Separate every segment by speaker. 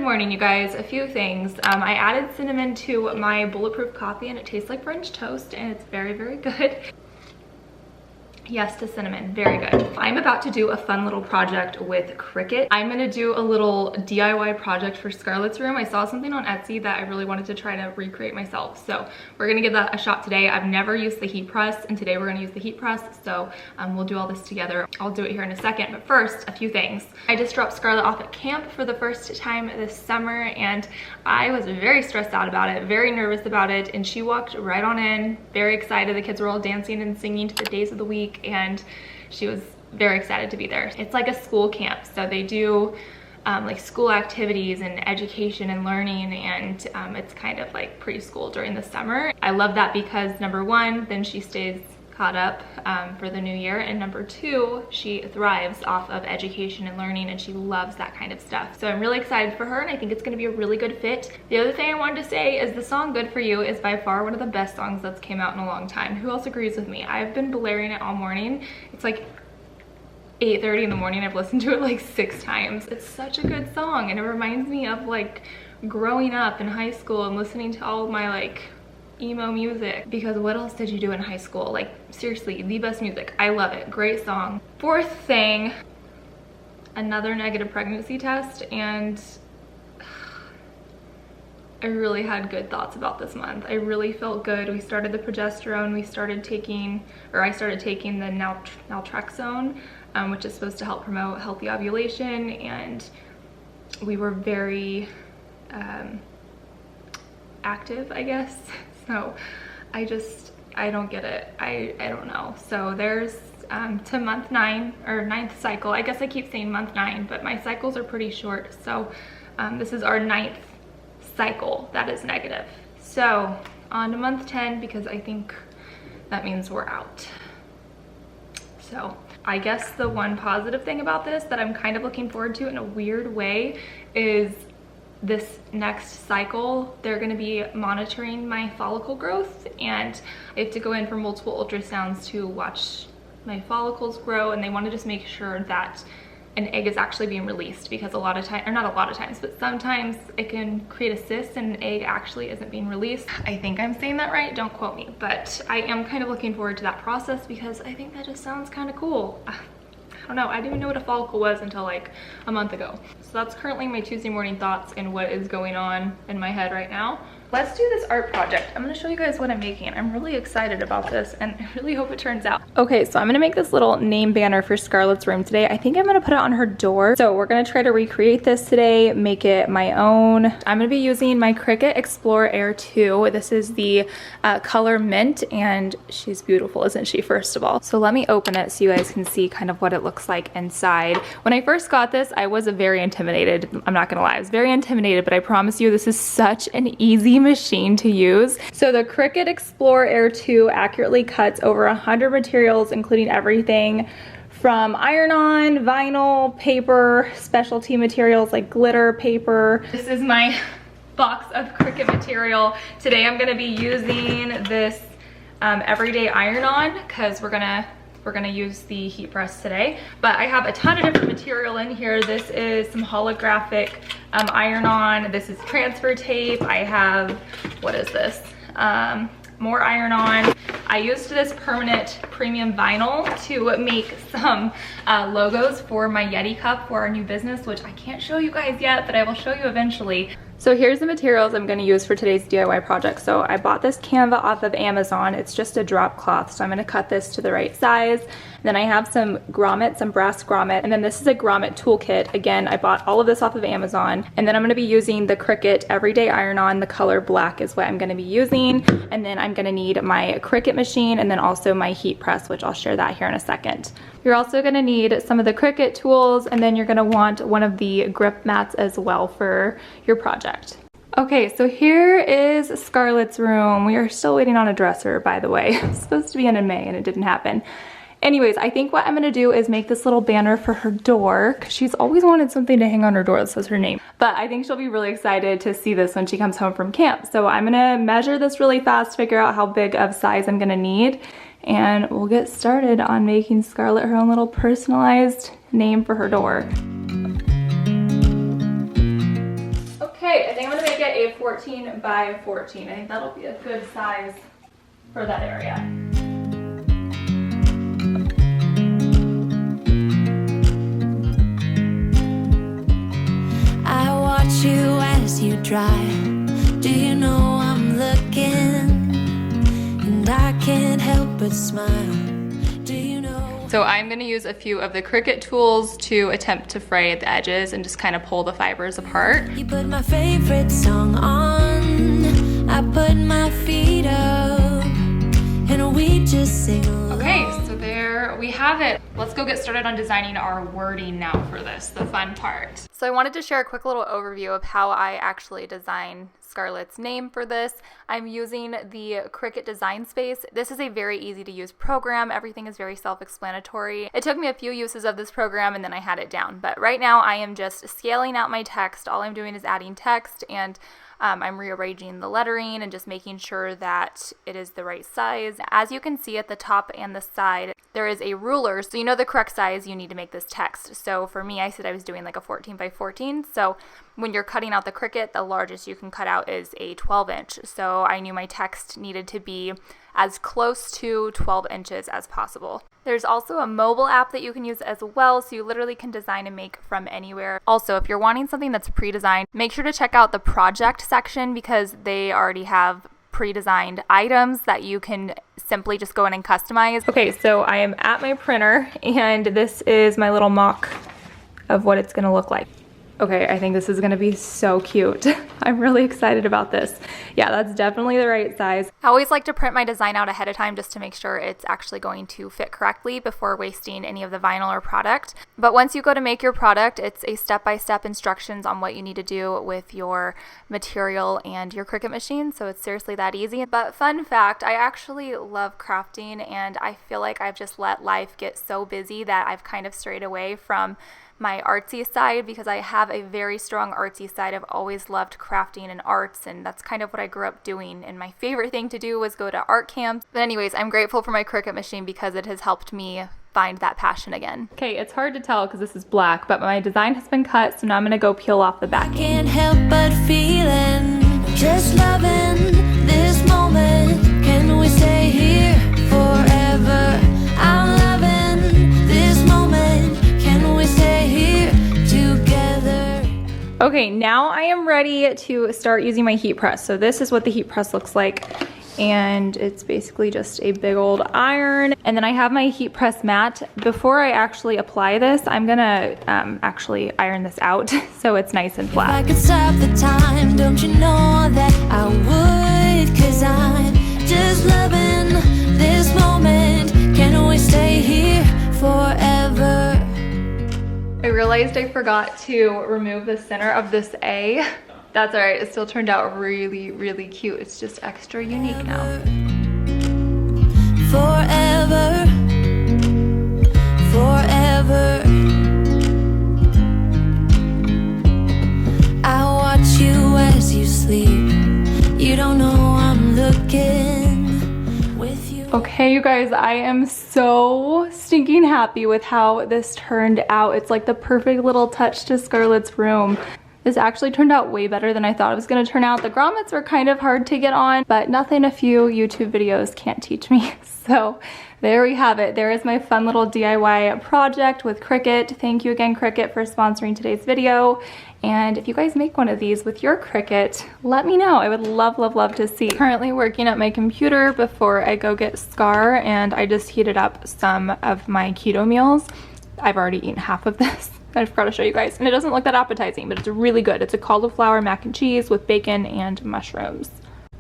Speaker 1: morning, you guys. A few things. I added cinnamon to my bulletproof coffee and it tastes like French toast and it's very, very good. Yes to cinnamon, very good. I'm about to do a fun little project with Cricut. I'm gonna do a little DIY project for Scarlett's room. I saw something on Etsy that I really wanted to try to recreate myself. So we're gonna give that a shot today. I've never used the heat press and today we're gonna use the heat press. So we'll do all this together. I'll do it here in a second, but first, a few things. I just dropped Scarlett off at camp for the first time this summer and I was very stressed out about it, very nervous about it, and she walked right on in, very excited. The kids were all dancing and singing to the days of the week and she was very excited to be there. It's like a school camp, so they do like school activities and education and learning, and it's kind of like preschool during the summer. I love that because number one, then she stays caught up for the new year, and number two, she thrives off of education and learning and she loves that kind of stuff. So I'm really excited for her and I think it's gonna be a really good fit. The other thing I wanted to say is the song Good For You is by far one of the best songs that's came out in a long time. Who else agrees with me? I've been blaring it all morning. It's like 8:30 in the morning. I've listened to it like 6 times. It's such a good song and it reminds me of like growing up in high school and listening to all of my like emo music, because what else did you do in high school? Like seriously, the best music. I love it. Great song. Fourth thing, another negative pregnancy test, and I really had good thoughts about this month. I really felt good. We started the progesterone. We started taking, or I started taking the naltrexone, which is supposed to help promote healthy ovulation, and we were very active, I guess. So I don't get it. I don't know. So there's to month 9 or 9th cycle. I guess I keep saying month 9, but my cycles are pretty short. So this is our 9th cycle that is negative. So on to month 10, because I think that means we're out. So I guess the one positive thing about this that I'm kind of looking forward to in a weird way is this next cycle, they're going to be monitoring my follicle growth, and I have to go in for multiple ultrasounds to watch my follicles grow, and they want to just make sure that an egg is actually being released, because a lot of times, or not a lot of times, but sometimes it can create a cyst and an egg actually isn't being released. I think I'm saying that right, don't quote me, but I am kind of looking forward to that process because I think that just sounds kind of cool. I don't know, I didn't even know what a follicle was until like a month ago. So that's currently my Tuesday morning thoughts and what is going on in my head right now. Let's do this art project. I'm gonna show you guys what I'm making. I'm really excited about this and I really hope it turns out. Okay, so I'm gonna make this little name banner for Scarlett's room today. I think I'm gonna put it on her door. So we're gonna try to recreate this today, make it my own. I'm gonna be using my Cricut Explorer Air 2. This is the color mint, and she's beautiful, isn't she, first of all? So let me open it so you guys can see kind of what it looks like inside. When I first got this, I was very intimidated. I'm not gonna lie, I was very intimidated, but I promise you this is such an easy machine to use. So the Cricut Explorer Air 2 accurately cuts over 100 materials, including everything from iron-on, vinyl, paper, specialty materials like glitter, paper. This is my box of Cricut material. Today I'm gonna be using this everyday iron-on because we're gonna use the heat press today, but I have a ton of different material in here. This is some holographic iron-on. This is transfer tape. I have, what is this? More iron-on. I used this permanent premium vinyl to make some logos for my Yeti cup for our new business, which I can't show you guys yet, but I will show you eventually. So here's the materials I'm going to use for today's DIY project. So I bought this canva off of Amazon. It's just a drop cloth, so I'm going to cut this to the right size. Then I have some grommet, some brass grommet, and then this is a grommet toolkit. Again, I bought all of this off of Amazon. And then I'm going to be using the Cricut Everyday Iron-On. The color black is what I'm going to be using. And then I'm going to need my Cricut machine and then also my heat press, which I'll share that here in a second. You're also going to need some of the Cricut tools, and then you're going to want one of the grip mats as well for your project. Okay, so here is Scarlett's room. We are still waiting on a dresser, by the way. It's supposed to be in May and it didn't happen. Anyways, I think what I'm gonna do is make this little banner for her door, because she's always wanted something to hang on her door that says her name. But I think she'll be really excited to see this when she comes home from camp. So I'm gonna measure this really fast, figure out how big of size I'm gonna need, and we'll get started on making Scarlett her own little personalized name for her door. Okay, I think I'm gonna make it a 14 by 14. I think that'll be a good size for that area.
Speaker 2: I watch you as you drive. Do you know I'm looking? And I can't help but smile. Do you know?
Speaker 1: So I'm gonna use a few of the Cricut tools to attempt to fray the edges and just kind of pull the fibers apart.
Speaker 2: You put my favorite song on. I put my feet up and we just sing along.
Speaker 1: Okay, so there we have it. Let's go get started on designing our wording now for this, the fun part. So I wanted to share a quick little overview of how I actually design Scarlett's name for this. I'm using the Cricut design space. This is a very easy to use program. Everything is very self-explanatory. It took me a few uses of this program and then I had it down. But right now I am just scaling out my text. All I'm doing is adding text and I'm rearranging the lettering and just making sure that it is the right size. As you can see at the top and the side, there is a ruler, so you know the correct size you need to make this text. So for me, I said I was doing like a 14 by 14. So when you're cutting out the Cricut, the largest you can cut out is a 12 inch. So I knew my text needed to be as close to 12 inches as possible. There's also a mobile app that you can use as well, so you literally can design and make from anywhere. Also, if you're wanting something that's pre-designed, make sure to check out the project section because they already have pre-designed items that you can simply just go in and customize. Okay, so I am at my printer and this is my little mock of what it's gonna look like. Okay, I think this is gonna be so cute. I'm really excited about this. Yeah, that's definitely the right size. I always like to print my design out ahead of time just to make sure it's actually going to fit correctly before wasting any of the vinyl or product. But once you go to make your product, it's a step-by-step instructions on what you need to do with your material and your Cricut machine, so it's seriously that easy. But fun fact, I actually love crafting and I feel like I've just let life get so busy that I've kind of strayed away from my artsy side because I have a very strong artsy side. I've always loved crafting and arts, and that's kind of what I grew up doing, and my favorite thing to do was go to art camps. But anyways, I'm grateful for my Cricut machine because it has helped me find that passion again. Okay, it's hard to tell because this is black, but my design has been cut, so now I'm gonna go peel off the back.
Speaker 2: I can't help but feeling, just loving this moment. Can we stay here forever? I'm loving this moment. Can we stay here together?
Speaker 1: Okay, now I am ready to start using my heat press. So this is what the heat press looks like. And it's basically just a big old iron. And then I have my heat press mat. Before I actually apply this, I'm gonna actually iron this out so it's nice and flat.
Speaker 2: If I could stop the time, don't you know that I would? 'Cause I'm just loving this moment. Can we stay here forever?
Speaker 1: I realized I forgot to remove the center of this A. That's all right, it still turned out really, really cute. It's just extra unique now.
Speaker 2: Forever, forever. I watch you as you sleep. You don't know I'm looking with you.
Speaker 1: Okay, you guys, I am so stinking happy with how this turned out. It's like the perfect little touch to Scarlett's room. This actually turned out way better than I thought it was gonna turn out. The grommets were kind of hard to get on, but nothing a few YouTube videos can't teach me. So there we have it. There is my fun little DIY project with Cricut. Thank you again, Cricut, for sponsoring today's video. And if you guys make one of these with your Cricut, let me know. I would love, love, love to see. Currently working at my computer before I go get Scar, and I just heated up some of my keto meals. I've already eaten half of this. I forgot to show you guys. And it doesn't look that appetizing, but it's really good. It's a cauliflower mac and cheese with bacon and mushrooms.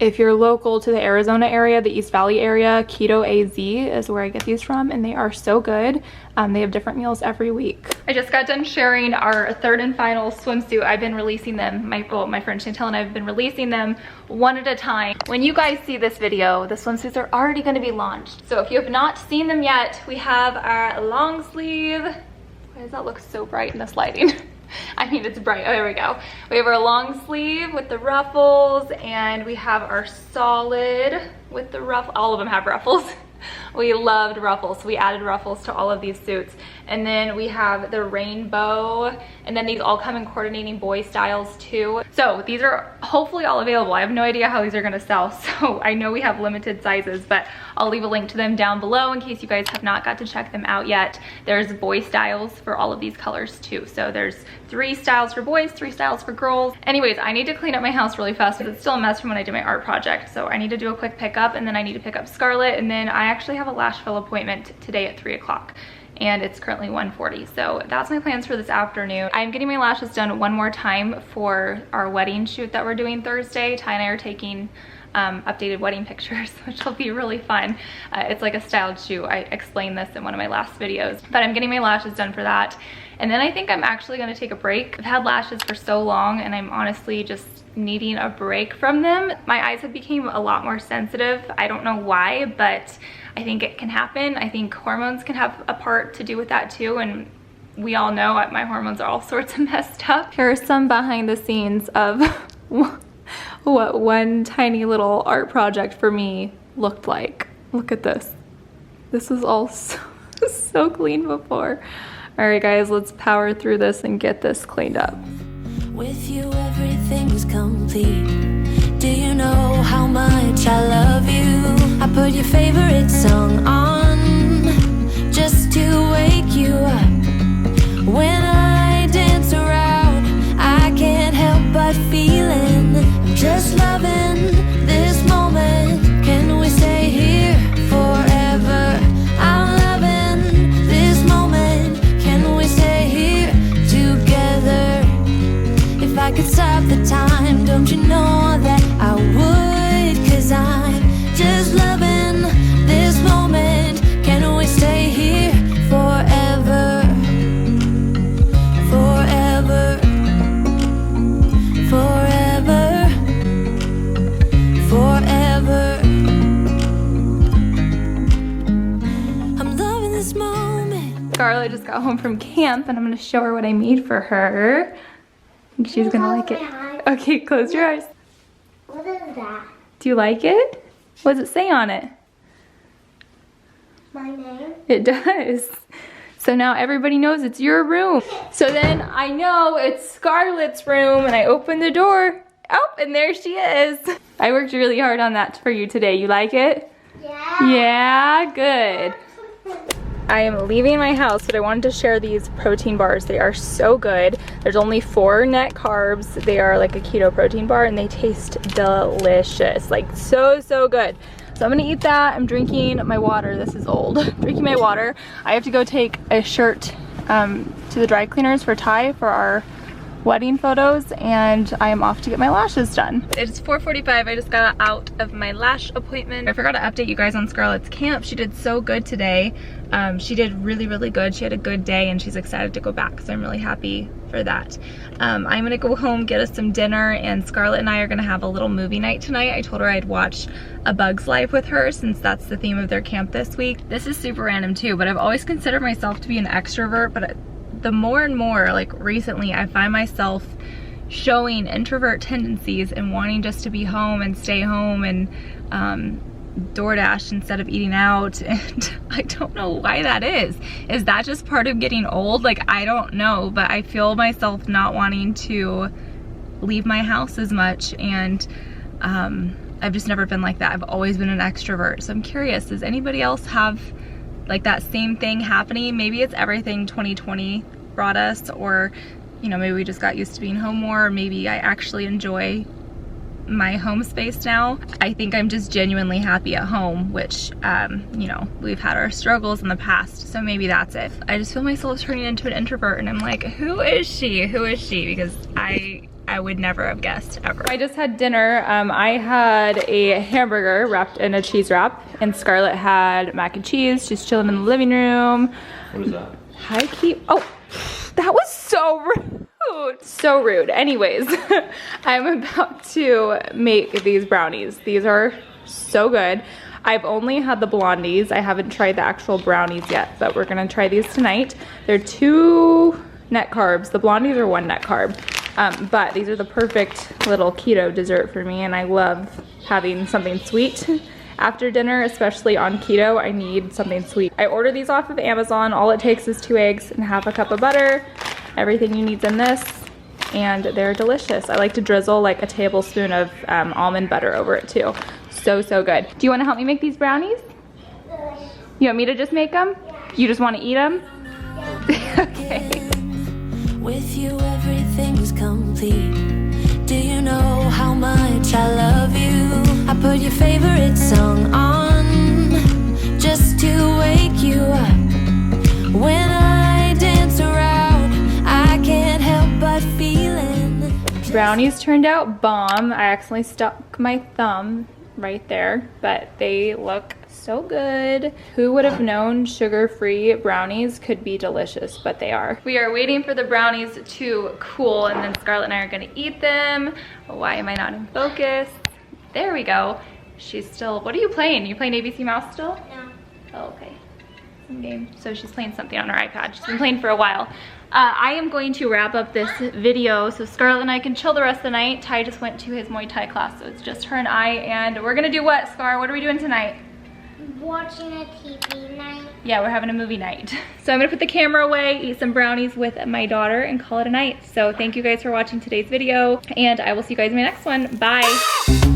Speaker 1: If you're local to the Arizona area, the East Valley area, Keto AZ is where I get these from, and they are so good. They have different meals every week. I just got done sharing our third and final swimsuit. I've been releasing them, my friend Chantel and I have been releasing them one at a time. When you guys see this video, the swimsuits are already gonna be launched. So if you have not seen them yet, we have our long sleeve. Why does that look so bright in this lighting? I mean, it's bright. Oh, there we go. We have our long sleeve with the ruffles, and we have our solid with the ruffle. All of them have ruffles. We loved ruffles, so we added ruffles to all of these suits. And then we have the rainbow, and then these all come in coordinating boy styles too. So these are hopefully all available. I have no idea how these are gonna sell, so I know we have limited sizes, but I'll leave a link to them down below in case you guys have not got to check them out yet. There's boy styles for all of these colors too. So there's 3 styles for boys, 3 styles for girls. Anyways, I need to clean up my house really fast because it's still a mess from when I did my art project. So I need to do a quick pickup, and then I need to pick up Scarlett, and then I actually have a lash fill appointment today at 3 o'clock. And it's currently 1:40, so that's my plans for this afternoon. I'm getting my lashes done one more time for our wedding shoot that we're doing Thursday. Ty and I are taking updated wedding pictures, which will be really fun. It's like a styled shoot. I explained this in one of my last videos, but I'm getting my lashes done for that. And then I think I'm actually gonna take a break. I've had lashes for so long, and I'm honestly just needing a break from them. My eyes have become a lot more sensitive. I don't know why, but I think it can happen. I think hormones can have a part to do with that too, and we all know my hormones are all sorts of messed up. Here are some behind the scenes of what one tiny little art project for me looked like. Look at this. This was all so clean before. All right guys, let's power through this and get this cleaned up.
Speaker 2: With you everything's complete. Do you know how much I love you? I put your favorite song on just to wake you up. When I dance around, I can't help but feeling I'm just loving this moment. Can we stay here forever? I'm loving this moment. Can we stay here together? If I could stop the time, don't you know that I would? 'Cause I'm just loving this moment. Can we stay here forever? Forever. Forever. Forever. I'm loving this moment.
Speaker 1: Scarlett just got home from camp, and I'm gonna show her what I made for her. I think she's gonna like it. Okay, close your eyes.
Speaker 3: What is that?
Speaker 1: Do you like it? What does it say on it?
Speaker 3: My name?
Speaker 1: It does. So now everybody knows it's your room. So then I know it's Scarlett's room, and I open the door. Oh, and there she is. I worked really hard on that for you today. You like it?
Speaker 3: Yeah.
Speaker 1: Yeah, good. I am leaving my house, but I wanted to share these protein bars. They are so good. There's only 4 net carbs. They are like a keto protein bar, and they taste delicious. Like so good. So I'm gonna eat that. I'm drinking my water. This is old. Drinking my water. I have to go take a shirt to the dry cleaners for Ty for our wedding photos, and I am off to get my lashes done. It's 4:45. I just got out of my lash appointment. I forgot to update you guys on Scarlett's camp. She did so good today. She did really good. She had a good day, and she's excited to go back, so I'm really happy for that. I'm gonna go home, get us some dinner, and Scarlett and I are gonna have a little movie night tonight. I told her I'd watch A Bug's Life with her since that's the theme of their camp this week. This is super random too, but I've always considered myself to be an extrovert, but the more and more, like recently, I find myself showing introvert tendencies and wanting just to be home and stay home and DoorDash instead of eating out, and I don't know why that is. Is that just part of getting old? Like, I don't know, but I feel myself not wanting to leave my house as much, and I've just never been like that. I've always been an extrovert, so I'm curious, does anybody else have like that same thing happening? Maybe it's everything 2020 brought us, or you know, maybe we just got used to being home more, or maybe I actually enjoy my home space now. I think I'm just genuinely happy at home, which you know, we've had our struggles in the past, so maybe that's it. I just feel myself turning into an introvert, and I'm like, who is she? Who is she? Because I would never have guessed, ever. I just had dinner. I had a hamburger wrapped in a cheese wrap, and Scarlett had mac and cheese. She's chilling in the living room.
Speaker 4: What is that?
Speaker 1: Hi, Keith. Oh, that was so rude. So rude. Anyways, I'm about to make these brownies. These are so good. I've only had the blondies. I haven't tried the actual brownies yet, but we're gonna try these tonight. They're 2 net carbs. The blondies are 1 net carb. But these are the perfect little keto dessert for me, and I love having something sweet After dinner, especially on keto, I need something sweet. I ordered these off of Amazon. All it takes is 2 eggs and half a cup of butter. Everything you need's in this, and they're delicious. I like to drizzle like a tablespoon of almond butter over it too. So, so good. Do you wanna help me make these brownies? You want me to just make them? You just wanna eat them? Okay.
Speaker 2: With you, everything's complete. Do you know how much I love you? I put your favorite song on just to wake you up. When I dance around, I can't help but feeling.
Speaker 1: Brownies turned out bomb. I accidentally stuck my thumb right there, but they look so good. Who would have known sugar-free brownies could be delicious, but they are. We are waiting for the brownies to cool, and then Scarlett and I are gonna eat them. Why am I not in focus? There we go. She's still, what are you playing? You playing ABC Mouse still?
Speaker 3: No.
Speaker 1: Oh, okay. Some game. So she's playing something on her iPad. She's been playing for a while. I am going to wrap up this video so Scarlett and I can chill the rest of the night. Ty just went to his Muay Thai class, so it's just her and I, and we're gonna do what, Scar? What are we doing tonight?
Speaker 3: Watching a TV night.
Speaker 1: Yeah, we're having a movie night. So I'm gonna put the camera away, eat some brownies with my daughter, and call it a night. So thank you guys for watching today's video, and I will see you guys in my next one. Bye.